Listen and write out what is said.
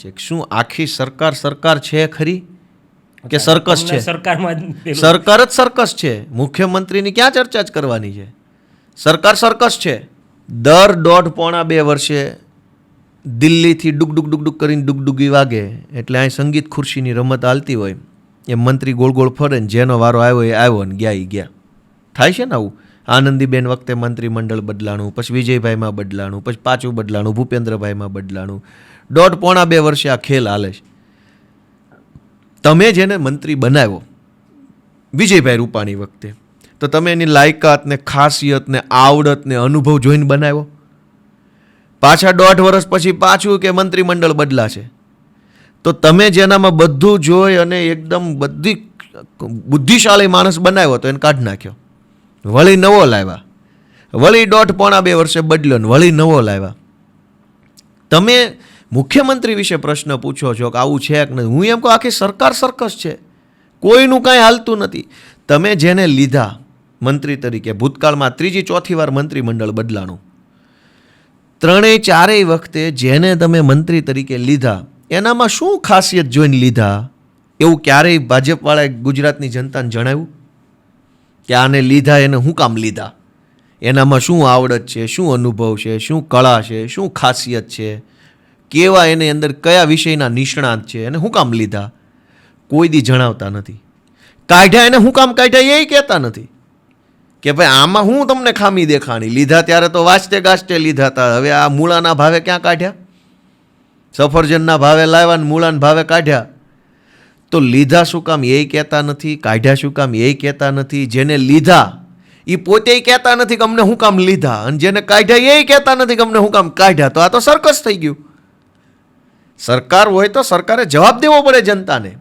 છે કે શું આખી સરકાર છે ખરી કે સર્કસ છે? સરકારમાં સરકાર જ સર્કસ છે. મુખ્યમંત્રીની ક્યાં ચર્ચા જ કરવાની છે? સરકાર સર્કસ છે. દર 1.5-2 વર્ષે દિલ્હીથી ડુક કરીને ડુગડુગી વાગે એટલે અહીં સંગીત ખુરશીની રમત હાલતી હોય એ મંત્રી ગોળ ગોળ ફરે ને જેનો વારો આવ્યો એ આવ્યો ને ગયા એ ગયા. થાય છે ને આવું. આનંદીબેન વખતે મંત્રીમંડળ બદલાણું, પછી વિજયભાઈમાં બદલાણું, પછી પાછું બદલાણું, ભૂપેન્દ્રભાઈમાં બદલાણું. 1.5-2 વર્ષે આ ખેલ હાલે છે. તમે જેને મંત્રી બનાવ્યો વિજયભાઈ રૂપાણી વખતે, તો તમે એની લાયકાત ને ખાસિયત ને આવડત ને અનુભવ જોઈને બનાવ્યો? પાછા 1.5 વર્ષ પછી પાછું કે મંત્રીમંડળ બદલાશે, તો તમે જેનામાં બધું જોઈ અને એકદમ બધી બુદ્ધિશાળી માણસ બનાવ્યો તો એને કાઢી નાખ્યો, વળી નવો લાવ્યા, વળી 1.5-2 વર્ષે બદલ્યો ને વળી નવો લાવ્યા. તમે મુખ્યમંત્રી વિશે પ્રશ્ન પૂછો છો કે આવું છે કે નહીં? હું એમ કહું આખી સરકાર સર્કસ છે, કોઈનું કાંઈ હાલતું નથી. તમે જેને લીધા મંત્રી તરીકે, ભૂતકાળમાં 3જી-4થી વાર મંત્રીમંડળ બદલાણું, 3-4 વખતે જેને તમે મંત્રી તરીકે લીધા એનામાં શું ખાસિયત જોઈને લીધા? એવું ક્યારેય ભાજપવાળાએ ગુજરાતની જનતાને જણાવ્યું કે આને લીધા, એને શું કામ લીધા, એનામાં શું આવડત છે, શું અનુભવ છે, શું કળા છે, શું ખાસિયત છે, કેવા એની અંદર કયા વિષયના નિષ્ણાત છે, એને શું કામ લીધા? કોઈ દી જણાવતા નથી. કાઢ્યા એને શું કામ કાઢ્યા એ કહેતા નથી કે ભાઈ આમાં હું તમને ખામી દેખાણી. લીધા ત્યારે તો વાંચતે ગાજતે લીધા હતા, હવે આ મૂળાના ભાવે ક્યાં કાઢ્યા? સફરજનના ભાવે લાવ્યા ને મૂળાના ભાવે કાઢ્યા. તો લીધા શું કામ એ કહેતા નથી, કાઢ્યા શું કામ એ કહેતા નથી. જેને લીધા એ પોતે કહેતા નથી કે અમને શું કામ લીધા, અને જેને કાઢ્યા એ કહેતા નથી કે અમને શું કામ કાઢ્યા. તો આ તો સર્કસ થઈ ગયું. સરકાર હોય તો સરકારે જવાબ દેવો પડે જનતાને.